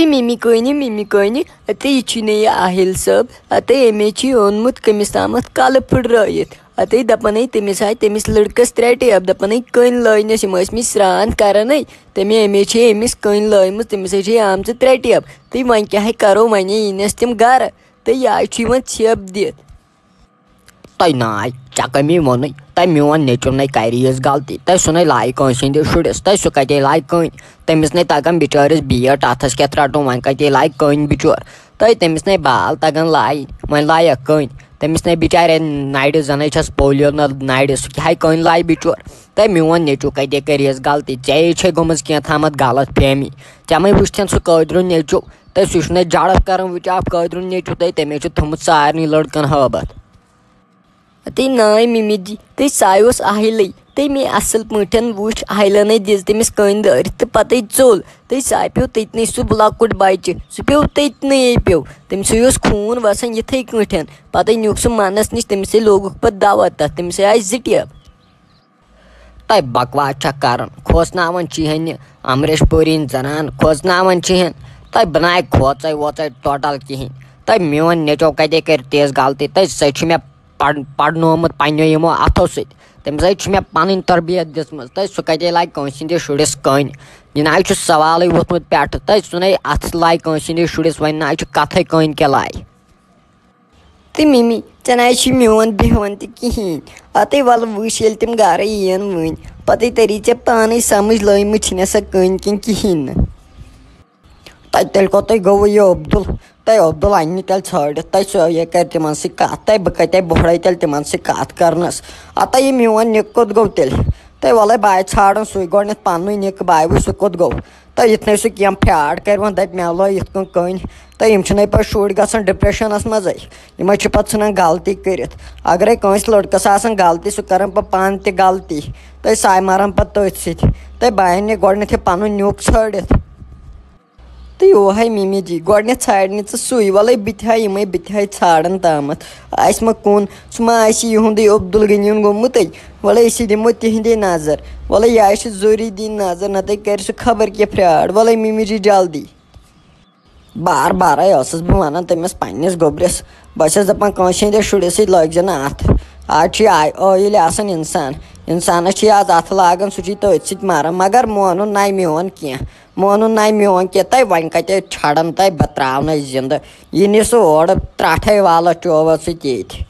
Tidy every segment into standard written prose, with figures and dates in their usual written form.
mummy کٔنہِ اتے یہِ چھُے نہٕ یہِ آہِل صٲب اتے أمۍ چھُ اوٚنمُت کٔمِس تامَتھ کَلہٕ پھٕٹرٲیِتھ اتے دَپان تٔمِس آے تٔمِس لٔڑکَس 3 ٹیپ دَپان کٔنۍ لٲینَس یِم ٲسۍ مٕتۍ سرٛان کَران أمۍ چھِ أمِس کٔنۍ لٲیمٕژ تٔمِس چھِ آمژٕ 3 ٹیپ تہٕ وۄنۍ کیٛاہ کَرو وۄنۍ یٖنَس تِم گَرٕ تہٕ یہِ آے چھُ یِوان ژھٮ۪پ دِتھ تۄہہِ ناے ژےٚ کٔمی ووٚنُے تۄہہِ میون نیٚچوٗ نَے کَرِ یِژھ غلطی تۄہہِ سُہ نَے لایہِ کٲنٛسہِ ہِنٛدِس شُرِس تۄہہِ سُہ کَتے لایہِ کٔنۍ تٔمِس نَے تَگان بِچٲرِس بیٹ اَتھَس کیٛاہ رَٹُن وۄنۍ کَتے لایہِ کٔنۍ بِچور تۄہہِ تٔمِس نَے بال تَگان لایہِ وۄنۍ لایَکھ کٔنۍ تٔمِس نَے بِچارے نَرِ زَنَے چھَس پولیو نَرِ سُہ کیٛاہ کٔنۍ لایہِ بِچور تۄہہِ میون نیٚچوٗ کَتے کَرِ یِژھ غلطی ژےٚ چھے گٔمٕژ کینٛہہ تھامَتھ غلط فہمی ژےٚ مَے وٕچھتھن سُہ قٲدرُن نیٚچوٗ تۄہہِ سُہ چھُنَے جَڑَف کَران وٕچھاو قٲدرُن نیٚچوٗ تٔمۍ چھُ تھوٚمُت سارنٕے لٔڑکَن ہٲبَتھ اتے ناے ممی جی تہٕ ساے اوس آہِلٕے تہٕ مےٚ اَصٕل پٲٹھۍ وٕچھ آہِلَنَے دِژ تٔمِس کٔنۍ دٲرِتھ تہٕ پَتَے ژوٚل تہٕ ساے پیوٚو تٔتنٕے سُہ لۄکُٹ بَچہِ سُہ پیوٚو تٔتنٕے پیوٚو تٔمِسٕے اوس خوٗن وَسان یِتھَے کٲٹھۍ پَتَے نیوٗکھ سُہ مَنَس نِش تٔمِسٕے لوگُکھ پَتہٕ دَوا تَتھ تٔمِسٕے آے 2 ٹیپ تۄہہِ بکواس چھےٚ کَران کھوژناوان چھِہن یہِ اَمریش پوٗری ہِنٛدۍ زَنان کھوژناوان چھِہن تۄہہِ بَنایہِ کھوژَے ووژَے ٹوٹَل کِہیٖنۍ تۄہہِ میون نیٚچوٗ کَتے کَرِ تِژھ غلطی تۄہہِ سۭتۍ چھُ مےٚ پَرنومُت پنٛنیو یِمو اَتھو سۭتۍ تَمہِ سۭتۍ چھُ مےٚ پَنٕنۍ تربیت دِژمٕژ تۄہہِ سُہ کَتے لایہِ کٲنٛسہِ ہِنٛدِس شُرِس کٔنۍ یہِ نَے چھُ سوالٕے ووٚتھمُت پٮ۪ٹھٕ تۄہہِ سُہ نَے اَتھٕ لایہِ کٲنٛسہِ ہِنٛدِس شُرِس وۄنۍ نَے چھُ کَتھٕے کٔنۍ کیٛاہ لایہِ تہٕ ممی ژےٚ نَے چھُے میون بیٚہوان تہِ کِہیٖنۍ اَتے وَلہٕ وٕچھ ییٚلہِ تِم گَرٕ یِیَن وٕنۍ پَتہٕ تٔری ژےٚ پانَے سَمٕجھ لٲیمٕژ چھِنہ سۄ کٔنۍ کِنہٕ کِہیٖنۍ نہٕ تیٚلہِ کوٚتُے گوٚوُ یہِ عبدُل تۄہہِ عبدُل اَنہِ تیٚلہِ ژھٲڑِتھ تۄہہِ سُہ یہِ کَرِ تِمَن سۭتۍ کَتھ تۄہہِ بہٕ کَتے بۄہڑَے تیٚلہِ تِمَن سۭتۍ کَتھ کَرنَس اَتَے یہِ میون نِکہٕ کوٚت گوٚو تیٚلہِ تۄہہِ وَلَے بہٕ ژھانٛڈان سُے گۄڈنٮ۪تھ پَننُے نِکہٕ بہٕ وٕچھ سُہ کوٚت گوٚو تۄہہِ یِتھ نَے سُہ کینٛہہ فرٛاڈ کَرِ وۄنۍ دَپہِ مےٚ لٲے یِتھ کٔنۍ کٔنۍ تہٕ یِم چھِنَے پَتہٕ شُرۍ گژھان ڈِپرٛٮ۪شَنَس منٛزٕے یِمَے چھِ پَتہٕ ژھٕنان غلطی کٔرِتھ اگرَے کٲنٛسہِ لٔڑکَس آسان غلطی سُہ کَران پَتہٕ پانہٕ تہِ غلطی تۄہہِ ساے ماران پَتہٕ تٔتھۍ سۭتۍ تۄہہِ بہٕ اَنہِ گۄڈنٮ۪تھ یہِ پَنُن نیُک ژھٲڑِتھ تہٕ یوہَے ممی جی گۄڈنٮ۪تھ ژھانٛڈنہِ ژٕ سُے وَلَے بہٕ تہِ ہاے یِمَے بہٕ تہِ ہاے ژھانٛڈان تامَتھ آسہِ ما کُن سُہ ما آسہِ یِہُنٛدُے عبدُل غنیُن گوٚمُتٕے وَلَے أسی دِمو تِہِنٛدے نظر وَلَے یہِ آسہِ ضروٗری دِنۍ نظر نَتہٕ کَرِ سُہ خبر کیٛاہ فرٛاڈ وَلَے ممی جی جلدی بار بارَے ٲسٕس بہٕ وَنان تٔمِس پنٛنِس گوٚبرِس بہٕ چھَس دَپان کٲنٛسہِ ہِنٛدِس شُرِس سۭتۍ لٲگۍ زِ نہٕ اَتھٕ آز چھُ یہِ عٲیِل آسان اِنسانَس چھِ آز اَتھٕ لاگان سُہ چھُے تٔتھۍ سۭتۍ ماران مگر مونُن نَے میون کینٛہہ تۄہہِ وۄنۍ کَتہِ چھَڑان تۄہہِ بہٕ ترٛاونَے زِنٛدٕ یہِ نہِ سُہ اورٕ ترٛٹھَے والا چووا سۭتۍ ییٚتہِ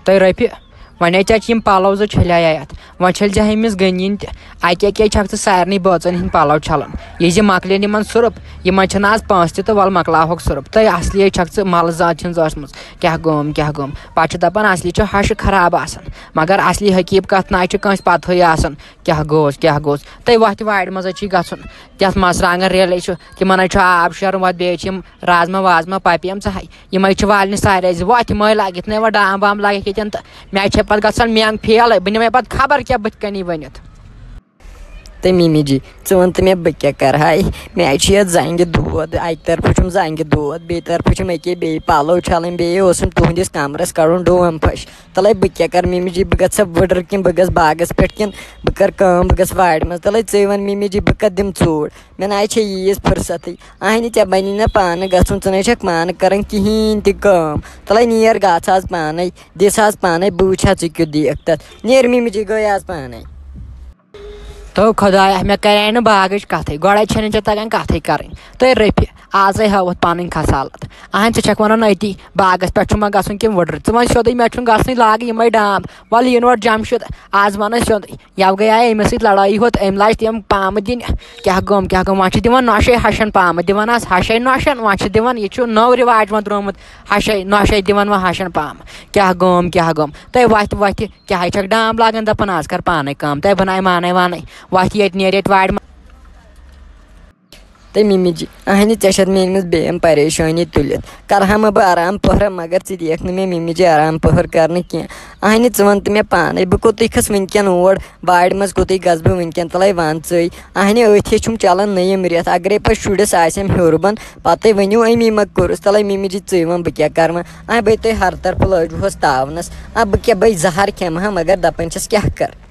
تۄہہِ رۄپیہِ وۄنۍ ژےٚ یِم پَلو 2 چھٔلے اَتھ وۄنۍ چھٔلزِ أمِس غنیٖن تہِ اَکے اَکے چھَکھ ژٕ سارنٕے بٲژَن ہِنٛدۍ پَلو چھَلان یہِ زِ مۄکلن یِمَن سُرُپ یِمَن چھِنہٕ آز پونٛسہٕ تہِ تہٕ وَلہٕ مۄکلاوہوکھ سُرُپ تۄہہِ اَصلی چھَکھ ژٕ مَلہٕ زاد چھِنہٕ ٲسمٕژ کیٛاہ گوٚم پَتہٕ چھِ دَپان اَصلی چھُ ہَشہِ خراب آسان مگر اَصلی حقیٖق کَتھ نَے چھِ کٲنٛسہِ پَتہٕے آسان کیٛاہ گوٚژھ تۄہہِ وَتھِ وارِ منٛز چھُے گژھُن تَتھ مَژرانٛگَن ریلے چھُ تِمَن چھُ آب شیرُن وَتھ بیٚیہِ چھِ یِم رازما وازما پَپیم ژٕ ہاے یِمَے چھِ والنہِ سارے زِ وَتھ یِمَے لٲگِتھ نَے وۄنۍ ڈام وام لٲگِتھ ییٚتٮ۪ن تہٕ مےٚ چھِ پَتہٕ گژھان مٮ۪نٛگ پھیلٕے بہٕ نِمَے پَتہٕ خبر کیٛاہ بٕتھِ کَنی ؤنِتھ تہٕ ممی جی ژٕ وَن تہٕ مےٚ بہٕ کیٛاہ کَرٕ ہاے مےٚ چھِ یَتھ زنٛگہِ دود اَکہِ طرفہٕ چھُم زنٛگہِ دود بیٚیہِ طرفہٕ چھِم أکیٛاہ بیٚیہِ پَلو چھَلٕنۍ بیٚیہِ اوسُم تُہٕنٛدِس کَمرَس کَڑُن ڈوم پھٔش تَلَے بہٕ کیٛاہ کَرٕ ممی جی بہٕ گژھٕ وٕڈٕر کِنہٕ بہٕ گژھٕ باغَس پٮ۪ٹھ کِنہٕ بہٕ کَرٕ کٲم بہٕ گژھٕ وارِ منٛز تَلَے ژٕے وَن ممی جی بہٕ کَتھ دِمہٕ ژوٗر مےٚ نَے چھےٚ ییٖژ فٕرسَتٕے اَہنہِ ژےٚ بَنی نہ پانہٕ گژھُن ژٕ نَے چھَکھ پانہٕ کَران کِہیٖنۍ تہِ کٲم تَلَے نیر گژھ آز پانَے دِس آز پانَے بہٕ وٕچھِ ہا ژٕ کیُتھ دِیَکھ تَتھ نیر ممی جی گٔے آز پانَے تو خۄدایا مےٚ کَرے نہٕ باغٕچ کَتھٕے گۄڈَے چھَنہٕ ژےٚ تَگان کَتھٕے کَرٕنۍ تۄہہِ رٔپھِ آزَے ہٲوٕتھ پَنٕنۍ کھسالت اہن ژٕ چھَکھ وَنان أتی باغَس پٮ۪ٹھ چھُ مہ گژھُن کِنہٕ وٕڈٕر ژٕ وَن سیوٚدُے مےٚ چھُنہٕ گژھنٕے لاگہٕ یِمَے ڈام وَلہٕ یہِ نور جَمشِد آز وَنَے سیوٚدُے یَوٕ گٔیے أمِس سۭتۍ لڑٲیی ہوت أمۍ لاجہِ تِم پامہٕ دِنہِ کیٛاہ گوٚم وۄنۍ چھِ دِوان نۄشے ہَشَن پامہٕ دِوان آز ہَشے نۄشَن وۄنۍ چھِ دِوان یہِ چھُ نوٚو رِواج وۄنۍ ترٛوومُت ہَشے نۄشے دِوان وۄنۍ ہَشَن پامہٕ کیٛاہ گوٚم تۄہہِ وَتھِ کیٛاہ چھَکھ ڈام لاگان دَپان آز کَر پانَے کٲم تۄہہِ بَناے مانے وانَے وَتھ ییٚتہِ نیرِ ییٚتہِ وارِ تہٕ ممی جی اہنہِ ژےٚ چھَتھ میٛٲنۍ مٕژ بیٚیہِ یِم پریشٲنی تُلِتھ کَرٕ ہا بہٕ آرام پٔہرا مگر ژٕ دِیَکھ نہٕ مےٚ ممی جی آرام پٔہر کَرنہٕ کینٛہہ اہنہِ ژٕ وَن تہٕ مےٚ پانَے بہٕ کوٚتُے کھَس وٕنۍکٮ۪ن اور وارِ منٛز کوٚتُے گژھٕ بہٕ وٕنۍکٮ۪ن تَلَے وَن ژٕے اہنہِ أتھۍ چھُم چَلان نٔیِم رٮ۪تھ اگرَے پَتہٕ شُرِس آسٮ۪م ہیوٚر بۄن پَتَے ؤنِو أمی مہ کوٚرُس تَلَے ممی جی ژٕے وَن بہٕ کیٛاہ کَرٕ وۄنۍ بٔے تُہۍ ہر طرفہٕ لٲجوُہَس تاونَس بہٕ کیٛاہ بٔے زہر کھٮ۪مہٕ ہا مگر دَپان چھَس کیٛاہ کَرٕ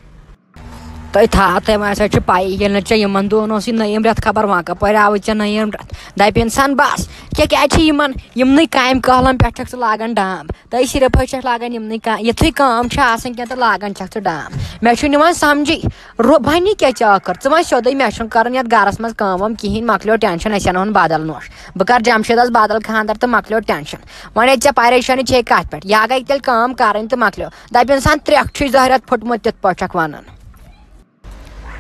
تۄہہِ تھاو تۄہہِ وۄنۍ ہسا چھِ پایی ییٚلہِ نہٕ ژےٚ یِمن دۄہن اوسُے نٔیِم رٮ۪تھ خبر وۄنۍ کپٲرۍ آوٕے ژےٚ نٔیِم رٮ۪تھ دپہِ اِنسان بس کیٛاہ چھِ یِمن یِمنٕے کامہِ کالن پٮ۪ٹھ چھکھ ژٕ لاگان ڈام تۄہہِ صرف چھکھ لاگان یِمنٕے یِتھُے کٲم چھِ آسان کینٛہہ تہٕ لاگان چھکھ ژٕ ڈام مےٚ چھُنہٕ یِوان سمجھی بنی کیٛاہ ژےٚ ٲخٕر ژٕ وۄنۍ سیوٚدُے مےٚ چھُنہٕ کرُن یتھ گرس منٛز کٲم وٲم کِہینۍ مۄکلیو ٹینشن أسۍ انہون بدل نوش بہٕ کرٕ جمشیدس بدل خانٛدر تہٕ مۄکلیو ٹینشن وۄنۍ ژےٚ پریشٲنی چھے کتھ پٮ۪ٹھ یا گٔے تیٚلہِ کٲم کرٕنۍ تہٕ مۄکلیو دپہِ انسان ترٛکھ چھُے زٕ رٮ۪تھ پھُٹمُت تِتھ پٲٹھۍ چھکھ ونان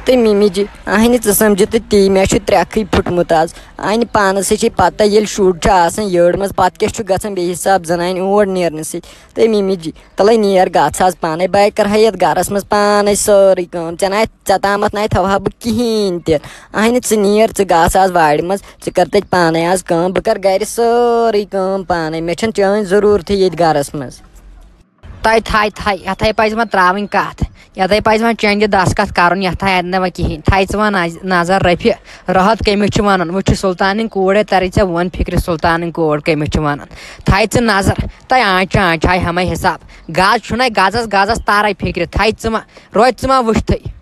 تہٕ مِمی جی اہنہِ ژٕ سمجھِ تہٕ تی مےٚ چھُ ترٛکھٕے پھُٹمُت آز اَنہِ پانسٕے چھے پتہ ییٚلہِ شُر چھُ آسان یٔڈ منٛز پتہٕ کیٛاہ چھُ گژھان بیٚیہِ حساب زنانہِ اور نیرنہٕ سۭتۍ تہٕ مِمی جی تَلَے نیر گژھ آز پانے بہٕ کرہا یتھ گرس منٛز پانے سٲرٕے کٲم ژےٚ تامتھ ناے تھاوہا بہٕ کِہینۍ تہِ اہنہِ ژٕ نیر ژٕ گژھ آز وارِ منٛز ژٕ کر تتہِ پانے آز کٲم بہٕ کرٕ گرِ سٲرٕے کٲم پانے مےٚ چھنہٕ چٲنۍ ضروٗرتھٕے ییٚتہِ گرس منٛز تۄہہِ تھاے یتھے پزِ وۄنۍ تراوٕنۍ کتھ یتھے پزِ وۄنۍ چنٛدِ دستخط کرُن یتھے اتہِ نہٕ وۄنۍ کِہینۍ تھاے ژٕ وۄنۍ نظر رفہِ رحت کٔمِس چھِ ونان وۄنۍ چھِ سُلطانٕنۍ کوٗر ترِ ژےٚ وۄن فکرِ سُلطانٕنۍ کوٗر کٔمِس چھِ ونان تھاے ژٕ نظر تۄہہِ آنچہِ آے ہمے حساب گز چھُنَے گزس تارے فکرِ تھاے ژٕ ما روزِ ژٕ ما وٕچھتھٕے